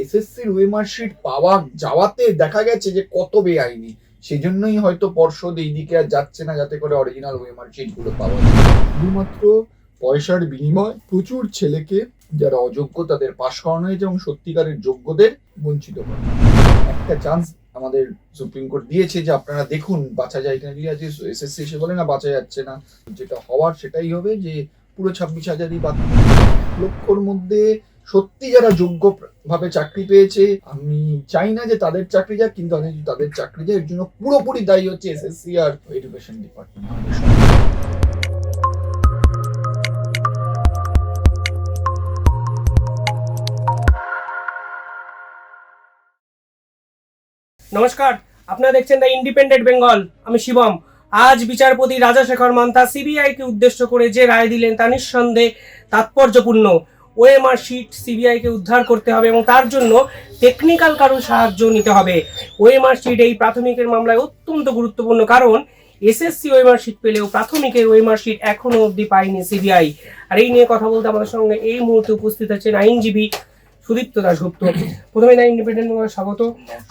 এসএসসির OMR sheet পাওয়া যাওয়াতে দেখা গেছে যে কত বেআইনি, সেজন্যই হয়তো পর্ষদ এইদিকে আর যাচ্ছে না যাতে করে অরিজিনাল ওএমআর শিট গুলো পাওয়া যায়। শুধুমাত্র পয়সার বিনিময় প্রচুর ছেলেকে যারা অযোগ্য তাদের পাশ করানো হয়েছে এবং সত্যিকারের যোগ্যদের বঞ্চিত করা। একটা চান্স আমাদের সুপ্রিম কোর্ট দিয়েছে যে আপনারা দেখুন বাঁচা যায় কিনা। যদি আজকে এসএসসি এসে বলে না বাঁচা যাচ্ছে না, যেটা হওয়ার সেটাই হবে যে পুরো 26,000ই বাদ। লক্ষর মধ্যে সত্যি যারা যোগ্য ভাবে চাকরি পেয়েছে, আমি চাই না যে তাদের চাকরি যাক, কিন্তু আমি তাদের চাকরি যায় এর জন্য পুরোপুরি দায়ী হচ্ছে এসএসসি আর এডুকেশন ডিপার্টমেন্ট। নমস্কার, আপনারা দেখছেন দ্য ইন্ডিপেন্ডেন্ট বেঙ্গল। আমি শিবম। আজ বিচারপতি রাজাশেখর মান্থা সিবিআই কে উদ্দেশ্য করে যে রায় দিলেন তা নিঃসন্দেহে তাৎপর্যপূর্ণ। ওএমআর শিট সিবিআই কে উদ্ধার করতে হবে এবং তার জন্য টেকনিক্যাল কারোর সাহায্য নিতে হবে। ওএমআর শিট এই প্রাথমিকের মামলায় অত্যন্ত গুরুত্বপূর্ণ, কারণ এসএসসি ওএমআর শিট পেলেও প্রাথমিকের ওএমআর শিট এখনো অবধি পায়নি সিবিআই। আর এই নিয়ে কথা বলতে আমাদের সঙ্গে এই মুহূর্তে উপস্থিত আছেন আইনজীবী সুদীপ্ত দাশগুপ্ত। প্রথমে না ইন্ডিপেন্ডেন্ট স্বাগত।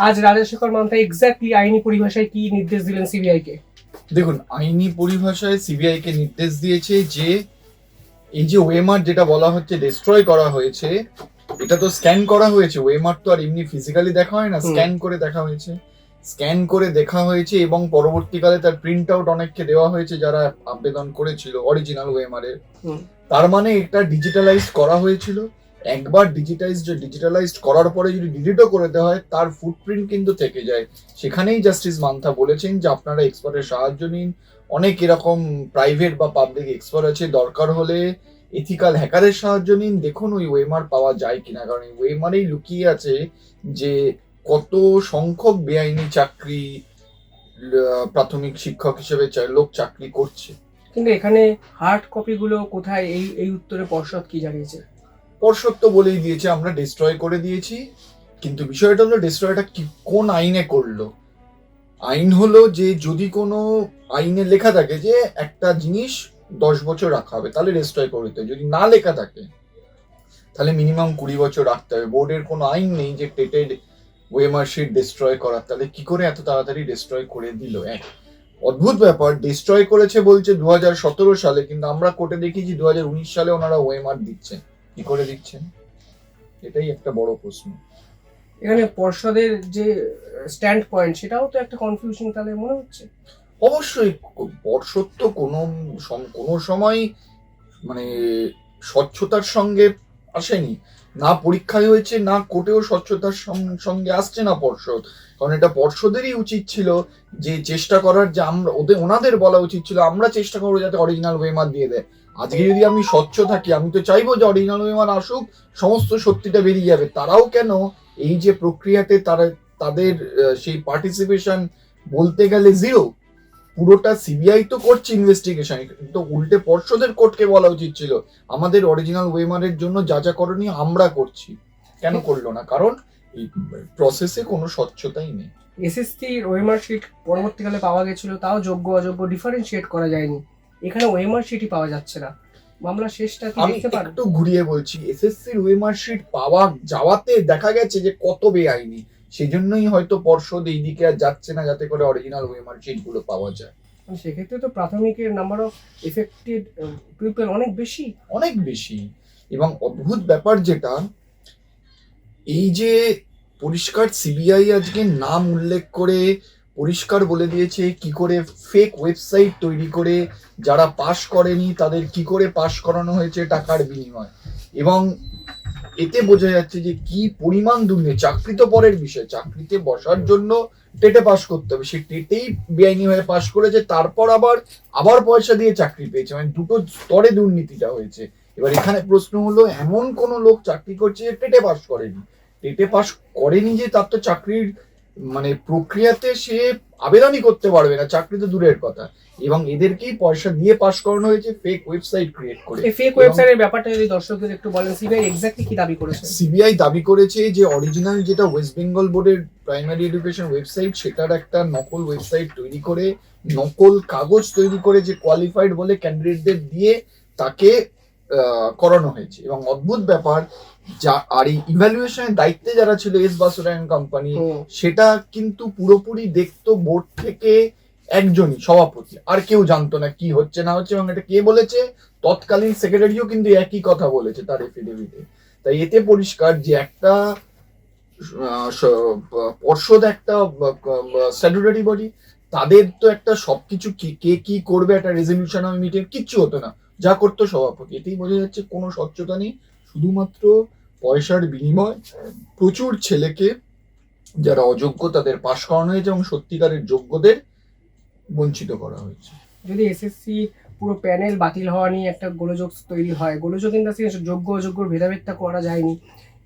আজ রাজাশেখর মান্থা এক্স্যাক্টলি আইনি পরিভাষায় কি নির্দেশ দিলেন সিবিআই কে? দেখুন, আইনি পরিভাষায় সিবিআই কে নির্দেশ দিয়েছে যে এই যে ওএমআর যেটা বলা হচ্ছে ডিস্ট্রয় করা হয়েছে, এটা তো স্ক্যান করা হয়েছে। ওএমআর তো আর এমনি ফিজিক্যালি দেখা হয় না, স্ক্যান করে দেখা হয়েছে। স্ক্যান করে দেখা হয়েছে এবং পরবর্তীকালে তার প্রিন্ট আউট অনেককে দেওয়া হয়েছে যারা আবেদন করেছিল অরিজিনাল ওএমআর এর। তার মানে এটা ডিজিটালাইজ করা হয়েছিল। একবার ডিজিটালাইজ করার পরে যদি ডিলিটও করে দেওয়া হয় তার ফুটপ্রিন্ট কিন্তু থেকে যায়। সেখানেই জাস্টিস মান্থা বলেছেন যে আপনারা এক্সপার্টের সাহায্য নিন। অনেক এরকম প্রাইভেট বা পাবলিক এক্সপার্ট আছে, দরকার হলে এথিক্যাল হ্যাকারের সাহায্য নিন, দেখুন ওই ওএমআর পাওয়া যায় কিনা। কারণ এই ওএমআরেই লুকিয়ে আছে যে কত সংখ্যক বেআইনি চাকরি প্রাথমিক শিক্ষক হিসেবে লোক চাকরি করছে। কিন্তু এখানে হার্ড কপি গুলো কোথায়? এই উত্তরে পর্ষদ কি জানিয়েছে? পর্ষদ তো বলেই দিয়েছে আমরা ডিস্ট্রয় করে দিয়েছি, কিন্তু বিষয়টা হলো ডিস্ট্রয়টা কোন আইনে করলো। আইন হলো যে যদি কোনো আইনে লেখা থাকে যে একটা জিনিস 10 বছর রাখা হবে তাহলে ডিস্ট্রয় করে দিতে হবে। যদি না লেখা থাকে তাহলে মিনিমাম 20 বছর রাখতে হবে। বোর্ডের কোনো আইন নেই যে টেটেড ওএমআর শিট ডিস্ট্রয় করার, তাহলে কি করে এত তাড়াতাড়ি ডিস্ট্রয় করে দিল? এক অদ্ভুত ব্যাপার। ডিস্ট্রয় করেছে বলছে 2017 সালে, কিন্তু আমরা কোর্টে দেখেছি 2019 সালে ওনারা ওএমআর দিচ্ছেন। কি করে দিচ্ছেন? এটাই একটা বড় প্রশ্ন। এখানে পর্ষদের যে স্ট্যান্ড পয়েন্ট সেটাও তো একটা কনফিউশন তাহলে মনে হচ্ছে। অবশ্যই পর্ষদ তো কোনো সময় মানে স্বচ্ছতার সঙ্গে আসেনি, না পরীক্ষায় হয়েছে না কোর্টেও স্বচ্ছতার সঙ্গে আসছে না পর্ষদ। কারণ এটা পর্ষদেরই উচিত ছিল যে চেষ্টা করার, যে আমরা ওনাদের বলা উচিত ছিল আমরা চেষ্টা করবো যাতে অরিজিনাল ওএমআর দিয়ে দেয়। আজকে যদি আমি স্বচ্ছ থাকি, আমি তো চাইবো যে অরিজিনাল ওএমআর আসুক, সমস্ত সত্যিটা বেরিয়ে যাবে। তারাও কেন এই যে প্রক্রিয়াতে তাদের সেই পার্টিসিপেশন বলতে গেলে জিরো। পুরোটা সিবিআই তো করছে ইনভেস্টিগেশন, তো উল্টে পর্ষদের কোর্টকে বলা উচিত ছিল আমাদের অরিজিনাল ওএমআর এর জন্য যা যা করণীয় আমরা করছি। কেন করলো না? কারণ এই প্রসেসে কোনো স্বচ্ছতাই নেই। এসএসসি ওএমআর শিট পরবর্তীকালে পাওয়া গেছিল, তাও যোগ্য অযোগ্য ডিফারেন্সিয়েট করা যায়নি। এখানে ওএমআর শিটই পাওয়া যাচ্ছে না। মামলা শেষটা কি দেখতে পারো? একটু ঘুরিয়ে বলছি, এসএসসির ওএমআর শিট পাওয়া যাওয়াতে দেখা গেছে যে কত বেআইনি, সেজন্যই হয়তো পর্ষদ এইদিকে আর যাচ্ছে না যাতে করে অরিজিনাল ওএমআর শিট গুলো পাওয়া যায়। সেক্ষেত্রে তো প্রাথমিকের নাম্বার অফ এফেক্টেড পিপল অনেক বেশি। এবং অদ্ভুত ব্যাপার যেটা, এই যে পরিষ্কার সিবিআই আজকে নাম উল্লেখ করে পরিষ্কার বলে দিয়েছে কি করে ফেক ওয়েবসাইট তৈরি করে যারা পাশ করেনি তাদের কি করে পাশ করানো হয়েছে টাকার বিনিময়। এবং এতে বোঝা যাচ্ছে যে কি পরিমাণ দুর্নীতি। চাকরি তো পরের বিষয়, চাকরিতে বসার জন্য টেটে পাশ করতে হবে, সে টেটেই বেআইনি হয়ে পাশ করেছে, তারপর আবার পয়সা দিয়ে চাকরি পেয়েছে। মানে দুটো স্তরে দুর্নীতিটা হয়েছে। এবার এখানে প্রশ্ন হলো, এমন কোন লোক চাকরি করছে যে টেটে পাশ করেনি যে তার তো চাকরির মানে প্রক্রিয়াতে সে আবেদনই করতে পারবে না, চাকরি তো দূরের কথা। এবং এদেরকেই পয়সা দিয়ে পাশ করানো হয়েছে ফেক ওয়েবসাইট ক্রিয়েট করে। এই ফেক ওয়েবসাইটের ব্যাপারটা যদি দর্শকদের একটু বলেন, সিবিআই এক্স্যাক্টলি কি দাবি করেছে? সিবিআই দাবি করেছে যে অরিজিনাল যেটা ওয়েস্ট বেঙ্গল বোর্ডের প্রাইমারি এডুকেশন ওয়েবসাইট, সেটার একটা নকল ওয়েবসাইট তৈরি করে, নকল কাগজ তৈরি করে যে কোয়ালিফাইড বলে ক্যান্ডিডেটদের দিয়ে তাকে করানো হয়েছে। এবং অদ্ভুত ব্যাপার, যা আর এই ইভ্যালুয়েশনের দায়িত্বে যারা ছিল এস বাসুরায়ন কোম্পানি, সেটা কিন্তু পুরোপুরি দেখতো বোর্ড থেকে একজনই, সভাপতি, আর কেউ জানতো না কি হচ্ছে না হচ্ছে। এবং এটা কে বলেছে? তৎকালীন সেক্রেটারিও কিন্তু একই কথা বলেছে তার এফিডেভিটে। তাই এতে পরিষ্কার যে একটা পর্ষদ একটা স্ট্যাটুটরি বডি, তাদের তো একটা সবকিছু কে কি করবে, একটা রেজলিউশন আমি মিটিং কিচ্ছু হতো না, যা করতো সভাপতি। এটাই বোঝা যাচ্ছে কোনো স্বচ্ছতা নেই, শুধুমাত্র পয়সার বিনিময় প্রচুর ছেলেকে যারা অযোগ্য তাদের পাশ করানো হয়েছে এবং সত্যিকারের যোগ্যদের বঞ্চিত করা হয়েছে। যদি এসএসসি পুরো প্যানেল বাতিল হওয়া নিয়ে একটা গোলযোগ তৈরি হয়, গোলযোগ ইন দ্য সেন্স যোগ্য অযোগ্যর ভেদাভেদটা করা যায়নি,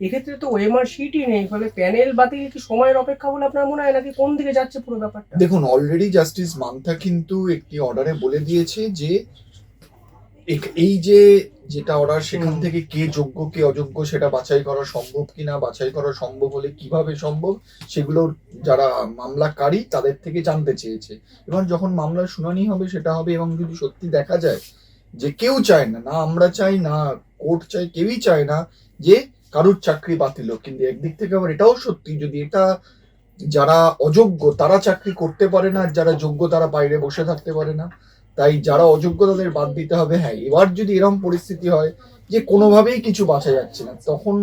এক্ষেত্রে তো ওএমআর শিটই নেই, ফলে প্যানেল বাতিল কি সময়ের অপেক্ষা বলে আপনার মনে হয়, নাকি কোন দিকে যাচ্ছে পুরো ব্যাপারটা? দেখুন, অলরেডি জাস্টিস মান্থা কিন্তু একটি অর্ডারে বলে দিয়েছে যে এই যে যেটা অর্ডার, সেখান থেকে কে যোগ্য কে অযোগ্য সেটা বাছাই করা সম্ভব কিনা, বাছাই করা সম্ভব হলে কিভাবে সম্ভব, সেগুলো যারা মামলাকারী তাদের থেকে জানতে চেয়েছে। এবার যখন মামলার শুনানি হবে সেটা হবে, এবং যদি সত্যি দেখা যায় যে কেউ চায় না, না আমরা চাই না কোর্ট চাই, কেউই চায় না যে কারুর চাকরি বাতিল হোক, কিন্তু একদিক থেকে আবার এটাও সত্যি, যদি এটা যারা অযোগ্য তারা চাকরি করতে পারে না, আর যারা যোগ্য তারা বাইরে বসে থাকতে পারে না, তাই যারা অযোগ্য তাদের বাদ দিতে হবে। হ্যাঁ, এবার যদি এরকম পরিস্থিতি হয় যে কোনোভাবেই কিছু বাঁচা যাচ্ছে না, তখন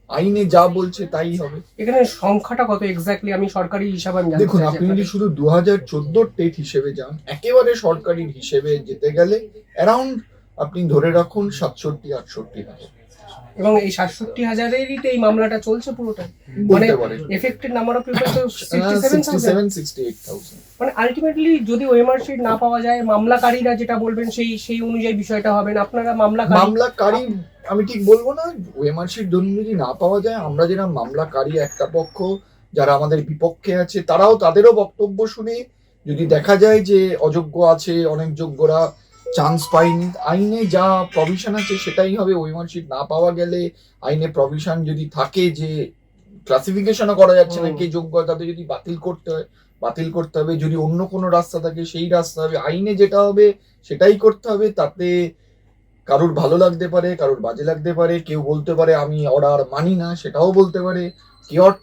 আইনে যা বলছে তাই হবে। এখানে সংখ্যাটা কত এক্স্যাক্টলি আমি সরকারি হিসাবে আমি দেখুন, আপনি যদি শুধু 2014 টেট হিসেবে যান, একেবারে সরকারি হিসেবে যেতে গেলে অ্যারাউন্ড আপনি ধরে রাখুন 67-68,000। এবং এই 67,000-এরই তো এই মামলাটা চলছে পুরোটা, মানে এফেক্টেড নাম্বার অফ পিপল তো 67,000-68,000। মানে আলটিমেটলি যদি ওএমআর শিট না পাওয়া যায়, মামলাকারীরা যেটা বলবেন সেই অনুযায়ী বিষয়টা হবে না। আপনারা মামলাকারী আমি ঠিক বলবো না, ওএমআর শিট যদি না পাওয়া যায়, আমরা যেটা মামলাকারী একটা পক্ষ যারা আমাদের বিপক্ষে আছে তাদেরও বক্তব্য শুনে যদি দেখা যায় যে অযোগ্য আছে, অনেক যোগ্যরা চান্স পাইনি, আইনে যা প্রভিশন আছে সেটাই হবে। ওএমআর শিট না পাওয়া গেলে আইনে প্রভিশন যদি থাকে যে ক্লাসিফিকেশনও করা যাচ্ছে না কে যোগ্য, তাদের যদি বাতিল করতে হবে। যদি অন্য কোনো রাস্তা থাকে সেই রাস্তা হবে, আইনে যেটা হবে সেটাই করতে হবে। তাতে কারুর ভালো লাগতে পারে, কারুর বাজে লাগতে পারে, কেউ বলতে পারে আমি অর্ডার মানি না, সেটাও বলতে পারে, কিয়ট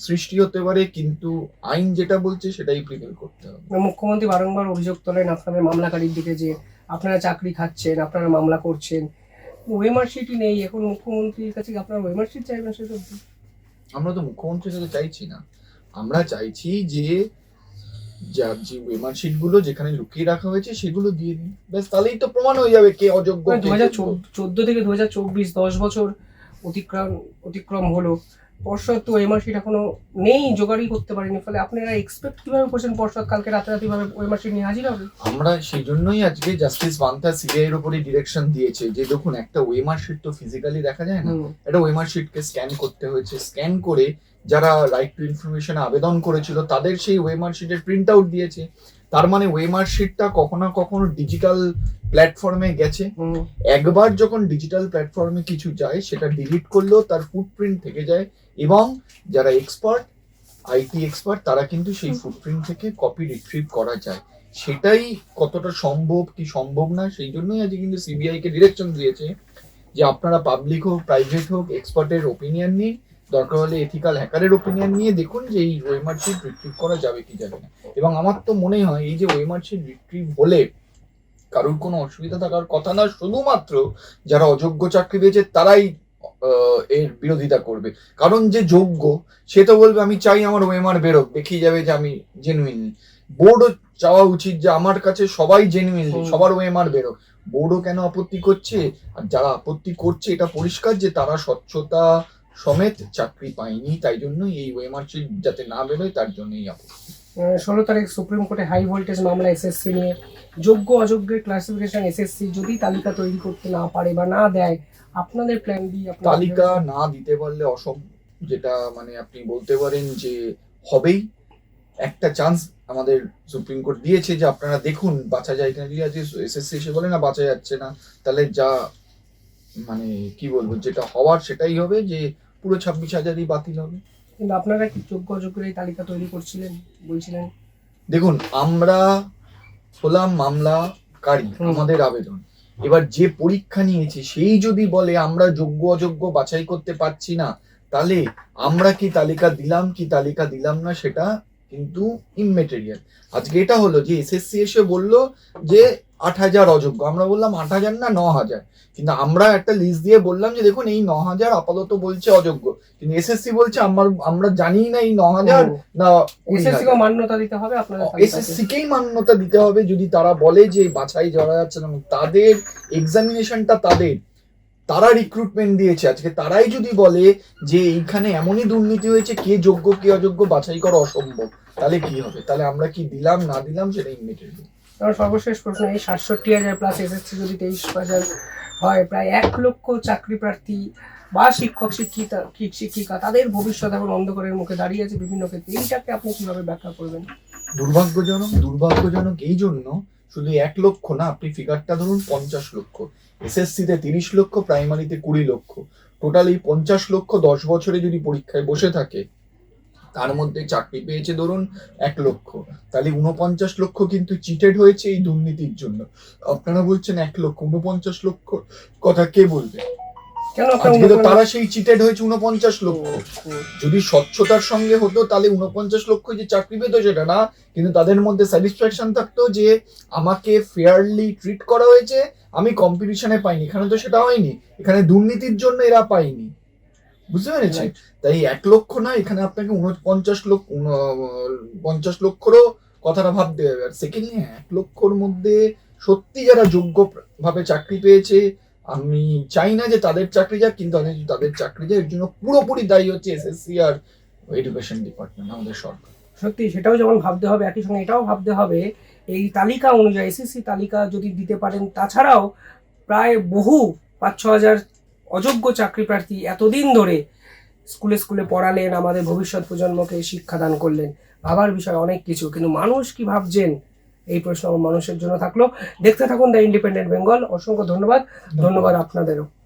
সৃষ্টি হতে পারে, কিন্তু আইন যেটা বলছে সেটাই প্রিভেল করতে হবে। মুখ্যমন্ত্রী বারংবার অভিযোগ তোলেন আপনাদের মামলাকারীর দিকে যে আপনারা চাকরি খাচ্ছেন, আপনারা মামলা করছেন, ওএমআর শিটই নেই। এখন মুখ্যমন্ত্রীর কাছে আপনারা ওএমআর শিট চাইবেন? সেটা আমরা তো মুখ্যমন্ত্রীর কাছে চাইছি না, আমরা চাইছি যে যার যে ওএমআর শিট গুলো যেখানে লুকিয়ে রাখা হয়েছে সেগুলো দিয়ে দিন, ব্যাস, তাহলেই তো প্রমাণ হয়ে যাবে কে অযোগ্য। 2014 থেকে 2024 10 বছর অতিক্রম হলো, পর্ষদ তো ওএমআর শিট এখনো নেই, জোগাড়ই করতে পারেনি। ফলে আপনারা এক্সপেক্ট কিভাবে করছেন পর্ষদ কালকে রাতারাতি ভাবে ওএমআর শিট নিয়ে হাজির হবে? আমরা সেই জন্যই আজকে জাস্টিস মান্থা সিবিআই এর উপরে ডিরেকশন দিয়েছে যে দেখুন, একটা ওএমআর শিট তো ফিজিক্যালি দেখা যায় না, একটা ওএমআর শিটকে স্ক্যান করতে হয়েছে, স্ক্যান করে যারা রাইট টু ইনফরমেশন আবেদন করেছিল তাদের সেই ওএমআর শিটের প্রিন্ট আউট দিয়েছে। তার মানে ওএমআর শিটটা কখনো কখনো ডিজিটাল প্ল্যাটফর্মে গেছে। একবার যখন ডিজিটাল প্ল্যাটফর্মে কিছু যায় সেটা ডিলিট করলেও তার ফুটপ্রিন্ট থেকে যায়, এবং যারা এক্সপার্ট, আইটি এক্সপার্ট, তারা কিন্তু সেই ফুটপ্রিন্ট থেকে কপি রিট্রিভ করা যায়। সেটাই কতটা সম্ভব কি সম্ভব না, সেই জন্যই আজকে কিন্তু সিবিআই কে ডিরেকশন দিয়েছে যে আপনারা পাবলিক হোক প্রাইভেট হোক এক্সপার্টের ওপিনিয়ন নিন, দরকার হলে এথিক্যাল হ্যাকারের ওপিনিয়ন নিয়ে দেখুন যে এই ওএমআর শিট রিট্রিভ করা যাবে কি যাবে না। এবং আমার তো মনে হয় এই যে ওএমআর শিট রিট্রিভ হলে কারোর কোনো অসুবিধা থাকার কথা না, শুধুমাত্র যারা অযোগ্য চাকরি পেয়েছে তারাই এর বিরোধিতা করবে। কারণ যে যোগ্য সে তো বলবে আমি চাই আমার ওএমআর বেরোক, দেখিয়ে যাবে যে আমি জেনুইনলি। বোর্ডও চাওয়া উচিত যে আমার কাছে সবাই জেনুইনলি, সবার ওএমআর বেরোক। বোর্ডও কেন আপত্তি করছে? আর যারা আপত্তি করছে এটা পরিষ্কার যে তারা স্বচ্ছতা সমেত চাকরি পায়নি, তাই জন্যই এই ওএমআর শিট যাতে না বেরোয় তার জন্যই আপত্তি। 16 তারিখ সুপ্রিম কোর্টে হাই ভোল্টেজ মামলা এসএসসি নিয়ে, যোগ্য অযোগ্যের ক্লাসিফিকেশন এসএসসি যদি তালিকা তৈরি করতে না পারে বা না দেয়, আপনাদের প্ল্যান বি? তালিকা না দিতে পারলে যেটা মানে আপনি বলতে পারেন যে হবেই, একটা চান্স আমাদের সুপ্রিম কোর্ট দিয়েছে যে আপনারা দেখুন বাঁচা যায় কিনা। যদি আজকে এসএসসি এসে বলে না বাঁচা যাচ্ছে না, তাহলে যা মানে কি বলবো, যেটা হওয়ার সেটাই হবে, যে পুরো 26,000ই বাতিল হবে। কিন্তু আপনারা কি যোগ্য অযোগ্যের এই তালিকা তৈরি করছিলেন বলছিলেন? দেখুন, আমরা হলাম মামলাকারী, আমাদের আবেদন, এবার যে পরীক্ষা নিয়েছে সেই যদি বলে আমরা যোগ্য অযোগ্য বাছাই করতে পারছি না, তাহলে আমরা কি তালিকা দিলাম কি তালিকা দিলাম না সেটা কিন্তু ইমমেটেরিয়াল। আজকে এটা হলো যে এসএসসি এসে বললো যে 8,000 অযোগ্য, আমরা বললাম 8,000 না 9,000, কিন্তু আমরা একটা লিস্ট দিয়ে বললাম যে দেখুন এই 9,000 আপাতত বলছে অযোগ্য, কিন্তু এসএসসি বলছে আমরা জানি না এই 9,000 না এসএসসি কে মান্যতা দিতে হবে, আপনাদের এসএসসি কেই মান্যতা দিতে হবে। যদি তারা বলে যে বাছাই যারা যাচ্ছে না, তাদের এক্সামিনেশনটা তারা রিক্রুটমেন্ট দিয়েছে, আজকে তারাই যদি বলে যে এইখানে এমনই দুর্নীতি হয়েছে কে যোগ্য কে অযোগ্য বাছাই করা অসম্ভব, তাহলে কি হবে? তাহলে আমরা কি দিলাম না দিলাম সেটা ইমিডিয়েটলি। আমার সর্বশেষ প্রশ্ন, এই 67,000 প্লাস এসএসসি যদি 23,000 হয়, প্রায় 1 লক্ষ চাকরি প্রার্থী বা শিক্ষক শিক্ষিকা তাদের ভবিষ্যৎ এখন অন্ধকারের মুখে দাঁড়িয়ে আছে বিভিন্ন ক্ষেত্রে, এইটাকে আপনি কিভাবে ব্যাখ্যা করবেন? দুর্ভাগ্যজনক এই জন্য, শুধু 1 লক্ষ না, আপনি ফিগারটা ধরুন 50 লক্ষ, এসএসসিতে 30 লক্ষ, প্রাইমারিতে 20 লক্ষ, টোটাল এই 50 লক্ষ 10 বছরে যদি পরীক্ষায় বসে থাকে, তার মধ্যে চাকরি পেয়েছে ধরুন 1 লক্ষ, তাহলে 49 লক্ষ কিন্তু চিটেড হয়েছে এই দুর্নীতির জন্য। আপনারা বলছেন 1 লক্ষ, 49 লক্ষ কথা কে বলবে? কেন আজকে তো তারা সেই চিটেড হয়েছে 49 লক্ষ। যদি স্বচ্ছতার সঙ্গে হতো তাহলে 49 লক্ষ যে চাকরি পেতো সেটা না, কিন্তু তাদের মধ্যে স্যাটিসফ্যাকশন থাকতো যে আমাকে ফেয়ারলি ট্রিট করা হয়েছে, আমি কম্পিটিশনে পাইনি। এখানে তো সেটা হয়নি, এখানে দুর্নীতির জন্য এরা পায়নি, বুঝতে পেরেছি? তাই 1 লক্ষ না, এখানে আপনাকে 50 লক্ষরও কথাটা ভাবতে হবে। আর সেকেন্ডলি 1 লক্ষর মধ্যে সত্যি যারা যোগ্য ভাবে চাকরি পেয়েছে, আমি চাই না যে তাদের চাকরি যাক, কিন্তু তাদের চাকরি যায় এর জন্য পুরোপুরি দায়ী হচ্ছে এসএসসি আর এডুকেশন ডিপার্টমেন্ট, আমাদের সরকার। সত্যি সেটাও যেমন ভাবতে হবে, একই সঙ্গে এটাও ভাবতে হবে এই তালিকা অনুযায়ী এসএসসি তালিকা যদি দিতে পারেন, তাছাড়াও প্রায় বহু 5-6 হাজার অযোগ্য চাকরি প্রার্থী এতদিন ধরে স্কুলে পড়ালেন, আমাদের ভবিষ্যৎ প্রজন্মকে শিক্ষাদান করলেন, ভাবার বিষয় অনেক কিছু, কিন্তু মানুষ কি ভাবছেন এই প্রশ্ন আমার মানুষের জন্য থাকলো। দেখতে থাকুন দ্য ইন্ডিপেন্ডেন্ট বেঙ্গল। অসংখ্য ধন্যবাদ আপনাদেরও।